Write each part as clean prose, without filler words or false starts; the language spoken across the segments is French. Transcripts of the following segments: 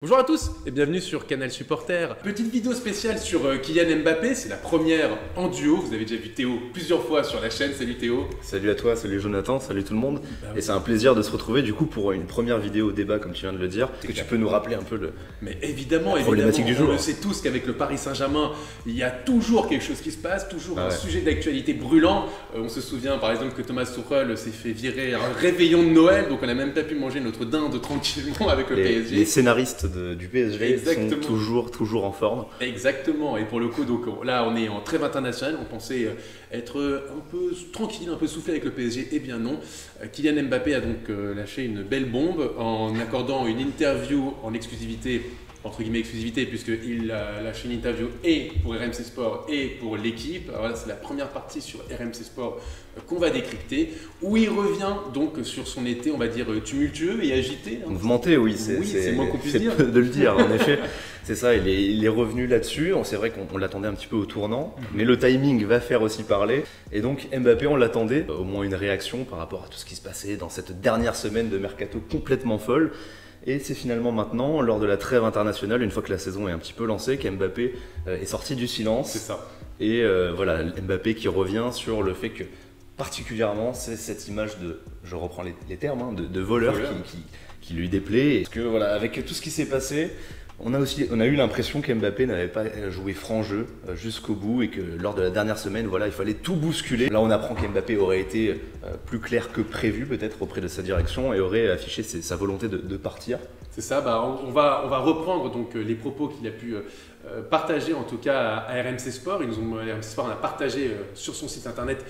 Bonjour à tous et bienvenue sur Canal Supporter. Petite vidéo spéciale sur Kylian Mbappé, c'est la première en duo. Vous avez déjà vu Théo plusieurs fois sur la chaîne. Salut Théo. Salut à toi, salut Jonathan, salut tout le monde. Oui. Et c'est un plaisir de se retrouver du coup pour une première vidéo débat comme tu viens de le dire. Est-ce que tu peux nous rappeler un peu Mais évidemment, la problématique du jour? On le sait tous qu'avec le Paris Saint-Germain, il y a toujours quelque chose qui se passe, toujours un ouais. sujet d'actualité brûlant. On se souvient par exemple que Thomas Tuchel s'est fait virer à un réveillon de Noël, donc on n'a même pas pu manger notre dinde tranquillement avec le PSG. Les scénaristes du PSG Exactement. sont toujours en forme. Exactement, et pour le coup, donc là on est en trêve internationale, on pensait être un peu tranquille, un peu soufflé avec le PSG, et bien non. Kylian Mbappé a donc lâché une belle bombe en accordant une interview en exclusivité, entre guillemets exclusivité, puisqu'il a lâché une interview et pour RMC Sport et pour l'équipe. Alors là, c'est la première partie sur RMC Sport qu'on va décrypter, où il revient donc sur son été, on va dire, tumultueux et agité. Mouvementé, oui, c'est moins qu'on puisse dire. peu de le dire, en effet. C'est ça, il est revenu là-dessus. C'est vrai qu'on l'attendait un petit peu au tournant, mais le timing va faire aussi parler. Et donc Mbappé, on l'attendait, au moins une réaction par rapport à tout ce qui se passait dans cette dernière semaine de mercato complètement folle. Et c'est finalement maintenant, lors de la trêve internationale, une fois que la saison est un petit peu lancée, qu'Mbappé est sorti du silence. C'est ça. Et voilà, Mbappé qui revient sur le fait que, particulièrement, c'est cette image de, je reprends les termes, hein, de voleur qui lui déplaît. Parce que voilà, avec tout ce qui s'est passé, on a eu l'impression qu'Mbappé n'avait pas joué franc jeu jusqu'au bout et que lors de la dernière semaine, voilà, il fallait tout bousculer. Là, on apprend qu'Mbappé aurait été plus clair que prévu peut-être auprès de sa direction et aurait affiché sa volonté de partir. C'est ça, on va reprendre donc les propos qu'il a pu partager en tout cas à RMC Sport. RMC Sport en a partagé sur son site internet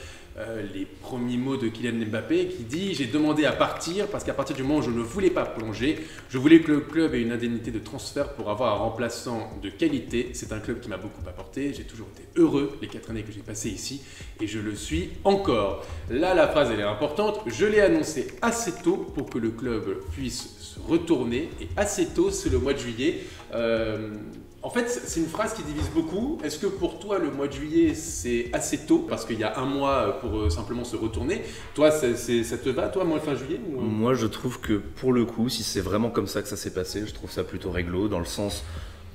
les premiers mots de Kylian Mbappé qui dit « J'ai demandé à partir parce qu'à partir du moment où je ne voulais pas prolonger, je voulais que le club ait une indemnité de transfert pour avoir un remplaçant de qualité. C'est un club qui m'a beaucoup apporté, j'ai toujours été heureux les 4 années que j'ai passées ici et je le suis encore. » Là, la phrase elle est importante, je l'ai annoncé assez tôt pour que le club puisse se retourner et assez tôt, c'est le mois de juillet. En fait, c'est une phrase qui divise beaucoup. Est-ce que pour toi, le mois de juillet, c'est assez tôt parce qu'il y a un mois pour simplement se retourner? Toi, ça te va, toi, fin juillet ou... Moi, je trouve que pour le coup, si c'est vraiment comme ça que ça s'est passé, je trouve ça plutôt réglo dans le sens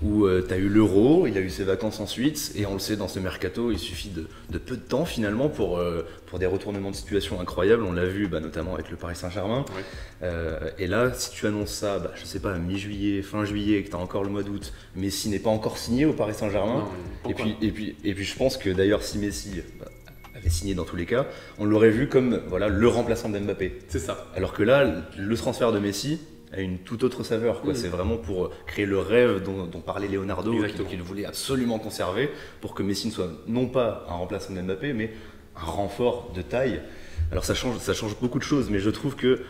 où tu as eu l'Euro, il a eu ses vacances ensuite, et on le sait, dans ce mercato, il suffit de peu de temps finalement pour des retournements de situation incroyables. On l'a vu notamment avec le Paris Saint-Germain. Ouais. Et là, si tu annonces ça, je sais pas, mi-juillet, fin juillet, et que tu as encore le mois d'août, Messi n'est pas encore signé au Paris Saint-Germain. Et puis je pense que d'ailleurs, si Messi avait signé dans tous les cas, on l'aurait vu comme voilà, le remplaçant d'Mbappé. C'est ça. Alors que là, le transfert de Messi a une toute autre saveur. C'est vraiment pour créer le rêve dont parlait Leonardo, qu'il voulait absolument conserver, pour que Messi ne soit non pas un remplaçant de Mbappé, mais un renfort de taille. Alors ça change beaucoup de choses, mais je trouve que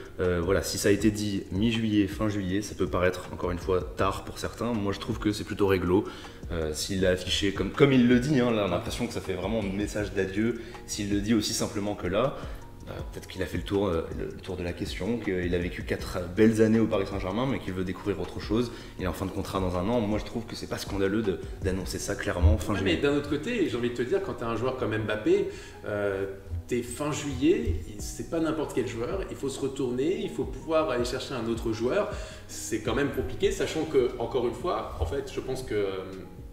voilà, si ça a été dit mi-juillet, fin juillet, ça peut paraître encore une fois tard pour certains. Moi je trouve que c'est plutôt réglo. S'il l'a affiché comme il le dit, hein, là on a l'impression que ça fait vraiment un message d'adieu. S'il le dit aussi simplement que là, peut-être qu'il a fait le tour de la question, qu'il a vécu 4 belles années au Paris Saint-Germain, mais qu'il veut découvrir autre chose. Il est en fin de contrat dans un an. Moi, je trouve que c'est pas scandaleux d'annoncer ça clairement fin juillet. Mais d'un autre côté, j'ai envie de te dire, quand tu as un joueur comme Mbappé, t'es fin juillet, c'est pas n'importe quel joueur. Il faut se retourner, il faut pouvoir aller chercher un autre joueur. C'est quand même compliqué, sachant que, encore une fois, en fait, je pense que...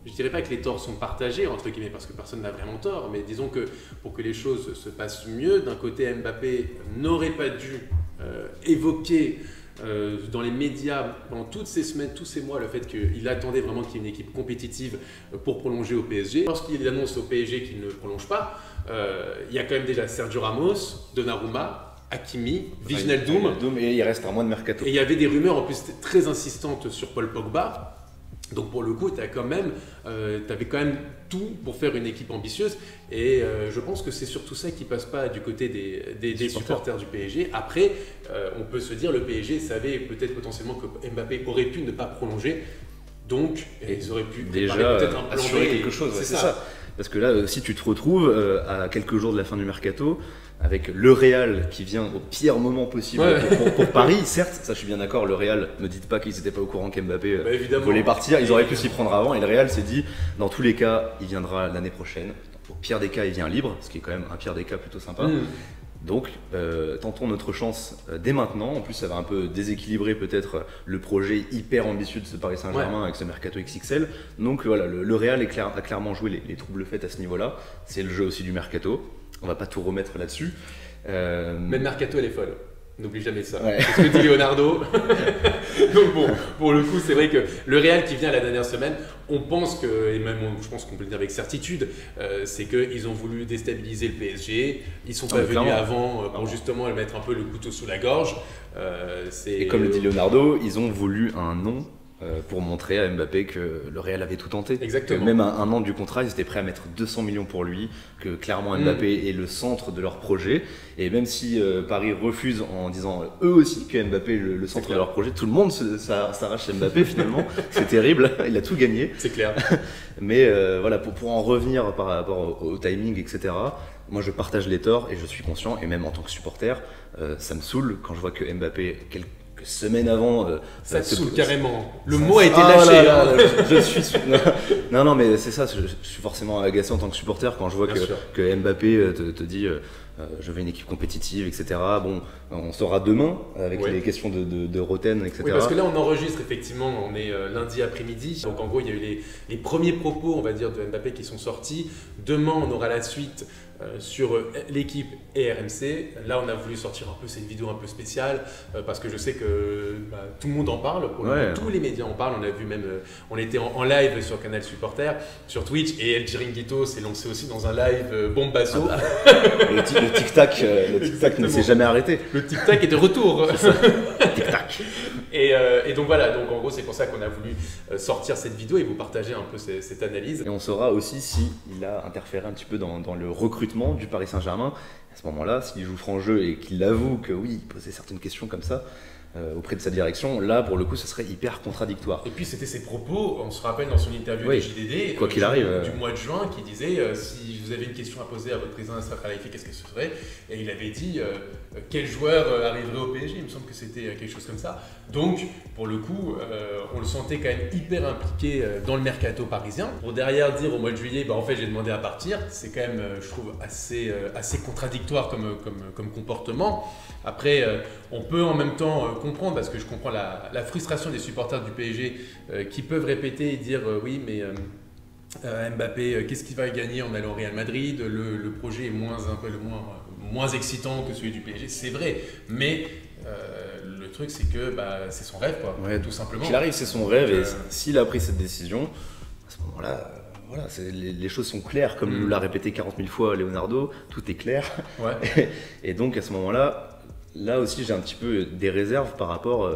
Je dirais pas que les torts sont partagés, entre guillemets, parce que personne n'a vraiment tort, mais disons que pour que les choses se passent mieux, d'un côté, Mbappé n'aurait pas dû évoquer dans les médias pendant toutes ces semaines, tous ces mois, le fait qu'il attendait vraiment qu'il y ait une équipe compétitive pour prolonger au PSG. Lorsqu'il annonce au PSG qu'il ne prolonge pas, il y a quand même déjà Sergio Ramos, Donnarumma, Hakimi, Wijnaldum. Et il reste un mois de mercato. Et il y avait des rumeurs en plus très insistantes sur Paul Pogba. Donc pour le coup, tu avais quand même tout pour faire une équipe ambitieuse. Et je pense que c'est surtout ça qui ne passe pas du côté des supporters du PSG. Après, on peut se dire le PSG savait peut-être potentiellement que Mbappé aurait pu ne pas prolonger. Donc, ils auraient pu déjà peut-être un plan assurer B. quelque chose. C'est ça. Parce que là, si tu te retrouves à quelques jours de la fin du mercato, avec le Real qui vient au pire moment possible pour Paris, certes, ça je suis bien d'accord, le Real, ne dites pas qu'ils n'étaient pas au courant qu'Mbappé voulait partir, ils auraient pu s'y prendre avant, et le Real s'est dit, dans tous les cas, il viendra l'année prochaine, au pire des cas, il vient libre, ce qui est quand même un pire des cas plutôt sympa. Donc, tentons notre chance dès maintenant. En plus, ça va un peu déséquilibrer peut-être le projet hyper ambitieux de ce Paris Saint-Germain avec ce mercato XXL. Donc voilà, le Real a clairement joué les troubles faits à ce niveau-là. C'est le jeu aussi du mercato. On va pas tout remettre là-dessus. Même mercato, elle est folle. N'oublie jamais ça. Ouais. C'est ce que dit Leonardo. Donc bon, pour le coup, c'est vrai que le Real qui vient la dernière semaine, on pense que, et même je pense qu'on peut le dire avec certitude, c'est qu'ils ont voulu déstabiliser le PSG. Ils sont pas venus avant pour justement mettre un peu le couteau sous la gorge. Et comme le dit Leonardo, ils ont voulu un nom pour montrer à Mbappé que le Real avait tout tenté. Exactement. Que même un an du contrat, ils étaient prêts à mettre 200 millions pour lui, que clairement Mbappé est le centre de leur projet. Et même si Paris refuse en disant eux aussi que Mbappé est le centre de leur projet, tout le monde s'arrache à Mbappé finalement. C'est terrible, il a tout gagné. C'est clair. Mais voilà, pour en revenir par rapport au timing, etc., moi je partage les torts et je suis conscient, et même en tant que supporter, ça me saoule quand je vois que Mbappé, quelques semaines avant... ça te saoule carrément. Le mot a été lâché. Je suis... Non, mais c'est ça, je suis forcément agacé en tant que supporter quand je vois que Mbappé te dit je veux une équipe compétitive, etc. Bon, on saura demain avec les questions de Roten, etc. Oui, parce que là on enregistre effectivement, on est lundi après-midi. Donc en gros, il y a eu les premiers propos, on va dire, de Mbappé qui sont sortis. Demain, on aura la suite sur l'équipe et RMC. Là, on a voulu sortir un peu cette vidéo un peu spéciale parce que je sais que tout le monde en parle. Tous les médias en parlent. On a vu même, on était en live sur Canal Supporter, sur Twitch, et El Chiringuito s'est lancé aussi dans un live bombasso. Le tic-tac ne s'est jamais arrêté. Le tic-tac est de retour. Tic-tac. Et donc voilà, donc en gros c'est pour ça qu'on a voulu sortir cette vidéo et vous partager un peu cette analyse. Et on saura aussi s'il a interféré un petit peu dans le recrutement du Paris Saint-Germain. À ce moment-là, s'il joue franc jeu et qu'il avoue que oui, il posait certaines questions comme ça auprès de sa direction, là pour le coup ce serait hyper contradictoire. Et puis c'était ses propos, on se rappelle dans son interview de JDD quoi qu'il arrive, du mois de juin, qui disait si vous avez une question à poser à votre président Nasser Khelaïfi, qu'est-ce que ce serait? Et il avait dit quel joueur arriverait au PSG, il me semble que c'était quelque chose comme ça. Donc pour le coup, on le sentait quand même hyper impliqué dans le mercato parisien. Pour derrière dire au mois de juillet, en fait j'ai demandé à partir, c'est quand même, je trouve, assez contradictoire comme comportement. Après, on peut en même temps comprendre, parce que je comprends la frustration des supporters du PSG qui peuvent répéter et dire oui, mais Mbappé, qu'est-ce qu'il va gagner en allant au Real Madrid? Le projet est moins excitant que celui du PSG, c'est vrai, mais le truc c'est que c'est son rêve, quoi, tout simplement. Qu'il arrive, c'est son rêve, et s'il a pris cette décision, à ce moment-là, voilà, les choses sont claires, comme nous l'a répété 40 000 fois Leonardo, tout est clair. Ouais. Et donc à ce moment-là, là aussi j'ai un petit peu des réserves par rapport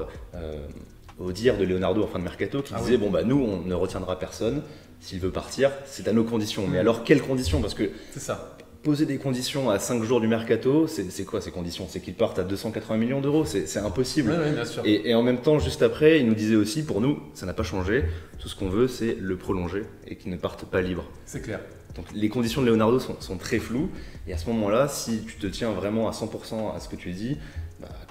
au dire de Leonardo en fin de mercato qui disait nous on ne retiendra personne, s'il veut partir c'est à nos conditions. Mais alors quelles conditions? Parce que c'est ça. Poser des conditions à 5 jours du mercato, c'est quoi ces conditions? C'est qu'ils partent à 280 millions d'euros, c'est impossible. Ouais, bien sûr. Et en même temps, juste après, il nous disait aussi, pour nous, ça n'a pas changé, tout ce qu'on veut c'est le prolonger et qu'il ne parte pas libre. C'est clair. Donc les conditions de Leonardo sont très floues, et à ce moment-là, si tu te tiens vraiment à 100% à ce que tu dis,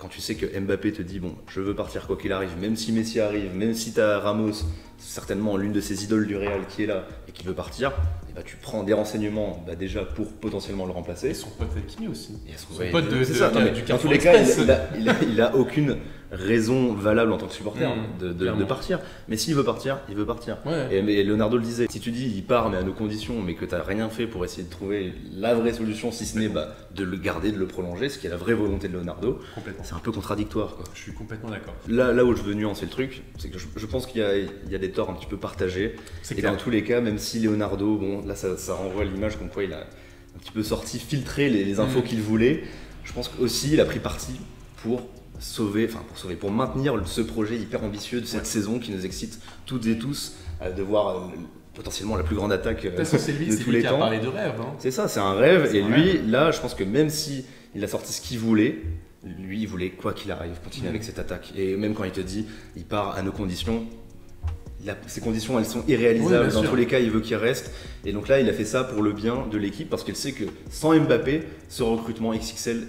quand tu sais que Mbappé te dit bon, je veux partir quoi qu'il arrive, même si Messi arrive, même si tu as Ramos, certainement l'une de ces idoles du Real qui est là et qui veut partir, tu prends des renseignements déjà pour potentiellement le remplacer. Et son pote Hakimi aussi. Et son pote du dans tous les cas, il a aucune raison valable en tant que supporter de partir. Mais s'il veut partir, il veut partir. Ouais. Et Leonardo le disait, si tu dis il part mais à nos conditions, mais que tu n'as rien fait pour essayer de trouver la vraie solution, si ce n'est de le garder, de le prolonger, ce qui est la vraie volonté de Leonardo, c'est un peu contradictoire, quoi. Je suis complètement d'accord. Là où je veux nuancer le truc, c'est que je pense qu'il y a des torts un petit peu partagés. Et dans tous les cas, même si Leonardo, là ça renvoie l'image comme quoi il a un petit peu sorti, filtré les infos qu'il voulait, je pense qu'aussi il a pris parti pour maintenir ce projet hyper ambitieux de cette saison qui nous excite toutes et tous de voir potentiellement la plus grande attaque de tous les temps. C'est lui qui a parlé de rêve. C'est ça, c'est un rêve. Et lui, là, je pense que même si il a sorti ce qu'il voulait, lui, il voulait quoi qu'il arrive continuer avec cette attaque. Et même quand il te dit, il part à nos conditions, ces conditions, elles sont irréalisables. Dans tous les cas, il veut qu'il reste. Et donc là, il a fait ça pour le bien de l'équipe parce qu'il sait que sans Mbappé, ce recrutement XXL,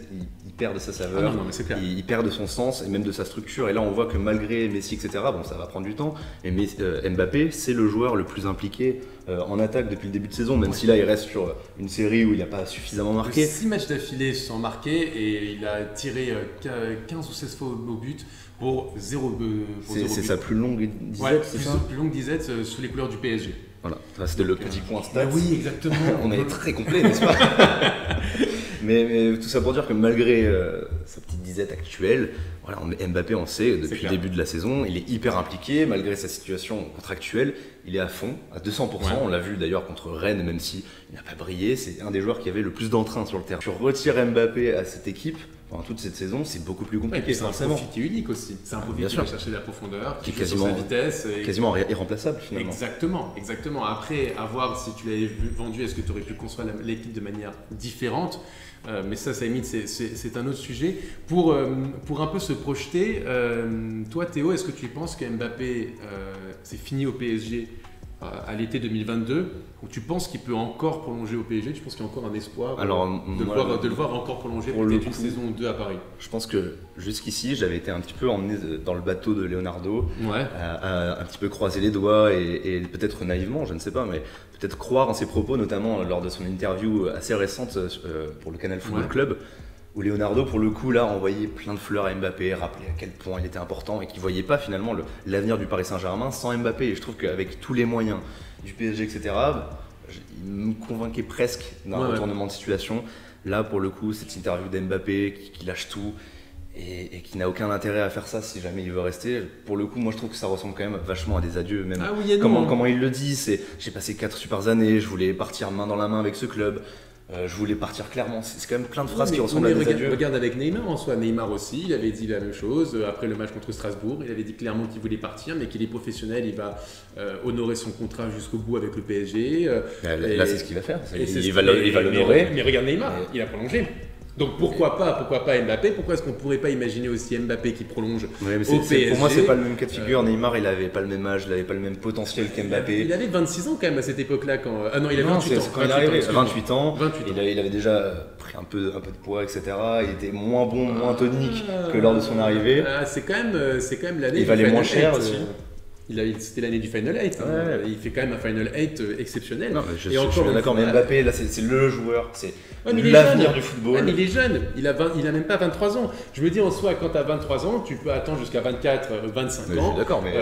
il perd de sa saveur, il perd de son sens et même de sa structure. Et là, on voit que malgré Messi, etc., bon, ça va prendre du temps, mais Mbappé, c'est le joueur le plus impliqué en attaque depuis le début de saison, même si là, il reste sur une série où il n'a pas suffisamment marqué. 6 matchs d'affilée sans marquer et il a tiré 15 ou 16 fois au but pour 0 but. C'est sa plus longue disette, c'est ça ? Plus longue disette sous les couleurs du PSG. Voilà, c'était le petit point stats. Oui, exactement. On est très complet, n'est-ce pas? mais tout ça pour dire que malgré sa petite disette actuelle, voilà, Mbappé, on sait, depuis le début de la saison, il est hyper impliqué, malgré sa situation contractuelle, il est à fond, à 200%. On l'a vu d'ailleurs contre Rennes, même s'il n'a pas brillé, c'est un des joueurs qui avait le plus d'entrain sur le terrain. Tu retires Mbappé à cette équipe, pendant toute cette saison, c'est beaucoup plus compliqué. C'est un profil qui est unique aussi. C'est un profil qui va chercher de la profondeur, qui est quasiment, sa vitesse. Quasiment irremplaçable finalement. Exactement. Après, à voir si tu l'avais vendu, est-ce que tu aurais pu construire l'équipe de manière différente. Mais ça limite, c'est un autre sujet. Pour un peu se projeter, toi Théo, est-ce que tu penses que Mbappé, c'est fini au PSG à l'été 2022, ou tu penses qu'il peut encore prolonger au PSG? Tu penses qu'il y a encore un espoir de le voir encore prolonger peut-être une saison ou deux à Paris? Je pense que jusqu'ici, j'avais été un petit peu emmené dans le bateau de Leonardo, à un petit peu croiser les doigts et peut-être naïvement, je ne sais pas, mais peut-être croire en ses propos, notamment lors de son interview assez récente pour le Canal Football Club, où Leonardo, pour le coup, là, envoyait plein de fleurs à Mbappé, rappelait à quel point il était important et qu'il ne voyait pas finalement l'avenir du Paris Saint-Germain sans Mbappé. Et je trouve qu'avec tous les moyens du PSG, etc., il me convainquait presque d'un retournement de situation. Là, pour le coup, cette interview d'Mbappé qui lâche tout et qui n'a aucun intérêt à faire ça si jamais il veut rester. Pour le coup, moi, je trouve que ça ressemble quand même vachement à des adieux. Même comment il le dit, c'est « j'ai passé 4 super années, je voulais partir main dans la main avec ce club ». Je voulais partir clairement, c'est quand même plein de phrases qui ressemblent à des adieux. Regarde avec Neymar en soi, Neymar aussi, il avait dit la même chose après le match contre Strasbourg, il avait dit clairement qu'il voulait partir mais qu'il est professionnel, il va honorer son contrat jusqu'au bout avec le PSG. Là c'est ce qu'il va faire, il va l'honorer. Mais regarde Neymar, il a prolongé. Donc pourquoi pas Mbappé? Pourquoi est-ce qu'on ne pourrait pas imaginer aussi Mbappé qui prolonge au PSG? Pour moi, c'est pas le même cas de figure. Neymar, il n'avait pas le même âge, il n'avait pas le même potentiel qu'Mbappé. Il avait 26 ans quand même à cette époque-là. Ah non, il avait 28 ans. Quand il est arrivé, 28 ans. Il avait déjà pris un peu de poids, etc. Il était moins bon, moins tonique que lors de son arrivée. C'est quand même l'année. Il valait moins cher. C'était l'année du Final 8. Il fait quand même un Final 8 exceptionnel. Non, je suis d'accord, mais Mbappé, là, c'est le joueur. C'est l'avenir du football. Mais il est jeune, il a même pas 23 ans. Je me dis en soi, quand tu as 23 ans, tu peux attendre jusqu'à 24, 25 ans. Je suis d'accord, mais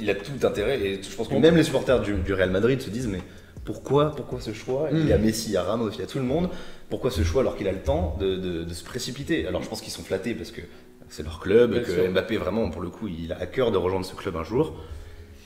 il a tout intérêt. Et je pense que même les supporters du Real Madrid se disent, mais pourquoi ce choix? Il y a Messi, il y a Ramos, il y a tout le monde. Pourquoi ce choix alors qu'il a le temps de se précipiter? Alors je pense qu'ils sont flattés parce que c'est leur club, que Mbappé, vraiment, pour le coup, il a à cœur de rejoindre ce club un jour.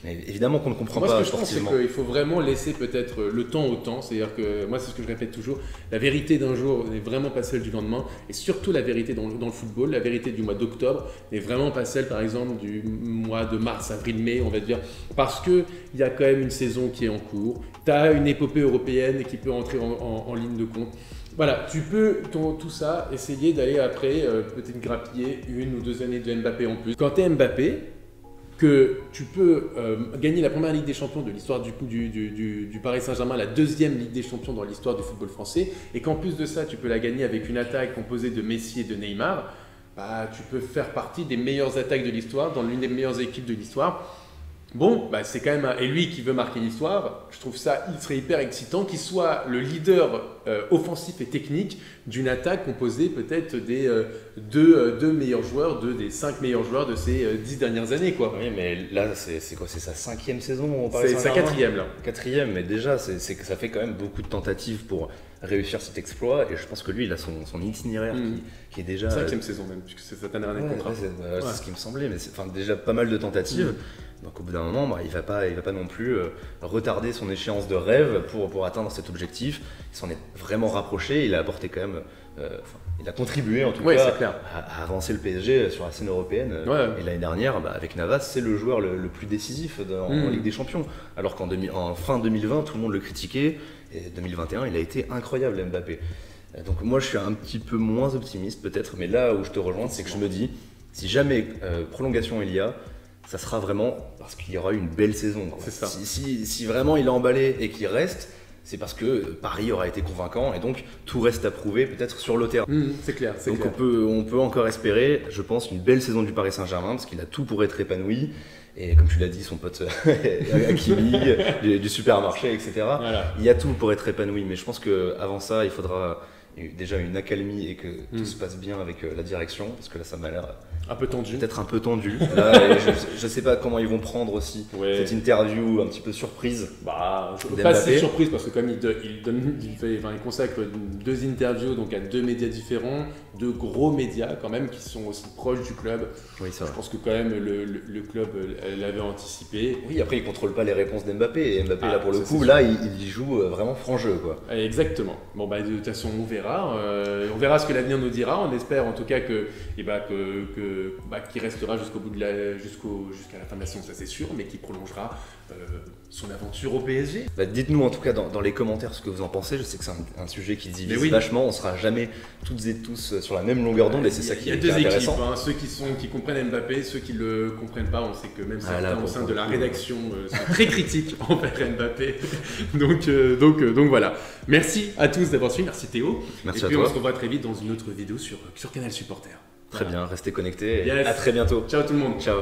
Mais évidemment qu'on ne comprend pas sportivement. Moi, ce que je pense, c'est qu'il faut vraiment laisser peut-être le temps au temps. C'est-à-dire que moi, c'est ce que je répète toujours. La vérité d'un jour n'est vraiment pas celle du lendemain. Et surtout la vérité dans le football, la vérité du mois d'octobre n'est vraiment pas celle, par exemple, du mois de mars, avril, mai, on va dire. Parce qu'il y a quand même une saison qui est en cours. Tu as une épopée européenne qui peut entrer en ligne de compte. Voilà, tu peux, tout ça, essayer d'aller après, peut-être grappiller 1 ou 2 années de Mbappé en plus. Quand tu es Mbappé, que tu peux gagner la première Ligue des Champions de l'histoire du Paris Saint-Germain, la 2e Ligue des Champions dans l'histoire du football français, et qu'en plus de ça, tu peux la gagner avec une attaque composée de Messi et de Neymar, tu peux faire partie des meilleures attaques de l'histoire, dans l'une des meilleures équipes de l'histoire. Bon, c'est quand même et lui qui veut marquer l'histoire, je trouve ça, il serait hyper excitant qu'il soit le leader offensif et technique d'une attaque composée peut-être des deux meilleurs joueurs, des 5 meilleurs joueurs de ces 10 dernières années, quoi. Oui, mais là, c'est quoi? C'est sa 5e saison? C'est sa 4e, là. 4e, mais déjà, ça fait quand même beaucoup de tentatives pour réussir cet exploit, et je pense que lui, il a son itinéraire qui est déjà... 5e saison même, puisque c'est sa dernière année de contrat. C'est ce qui me semblait, mais c'est déjà pas mal de tentatives. Donc au bout d'un moment, il va pas non plus retarder son échéance de rêve pour atteindre cet objectif. Il s'en est vraiment rapproché, il a apporté quand même, il a contribué en tout cas à avancer le PSG sur la scène européenne. Et l'année dernière, avec Navas, c'est le joueur le plus décisif en Ligue des Champions. Alors qu'en fin 2020, tout le monde le critiquait, et 2021, il a été incroyable, Mbappé. Donc moi, je suis un petit peu moins optimiste peut-être, mais là où je te rejoins, c'est que je me dis, si jamais prolongation il y a, ça sera vraiment parce qu'il y aura une belle saison. C'est ça. Si vraiment il est emballé et qu'il reste, c'est parce que Paris aura été convaincant et donc tout reste à prouver peut-être sur le terrain. C'est clair. Donc on peut encore espérer, je pense, une belle saison du Paris Saint-Germain parce qu'il a tout pour être épanoui. Et comme tu l'as dit, son pote Hakimi, du supermarché, etc. Voilà. Il y a tout pour être épanoui. Mais je pense qu'avant ça, il faudra déjà une accalmie et que tout se passe bien avec la direction. Parce que là, ça m'a l'air un peu tendu. Peut-être un peu tendu. Là, je sais pas comment ils vont prendre aussi cette interview un petit peu surprise. Pas si surprise parce que comme il consacre 2 interviews donc à 2 médias différents, 2 gros médias quand même qui sont aussi proches du club. Oui, je pense que quand même le club l'avait anticipé. Oui, après il contrôle pas les réponses d'Mbappé et Mbappé là pour le coup là il joue vraiment franc jeu quoi. Exactement. Bon de toute façon on verra ce que l'avenir nous dira. On espère en tout cas qu'il restera jusqu'à la fin de la saison, ça c'est sûr, mais qu'il prolongera son aventure au PSG. Dites-nous en tout cas dans les commentaires ce que vous en pensez. Je sais que c'est un sujet qui divise vachement. On sera jamais toutes et tous sur la même longueur d'onde et c'est ça qui est intéressant. Il y a 2 équipes, ceux qui comprennent Mbappé, ceux qui le comprennent pas. On sait que même certains au sein de la rédaction sont très critiques envers Mbappé. donc voilà. Merci à tous d'avoir suivi. Merci Théo. Merci et puis à toi. On se revoit très vite dans une autre vidéo sur Canal Supporter. Très bien, restez connectés. Yes. À très bientôt. Ciao tout le monde. Ciao.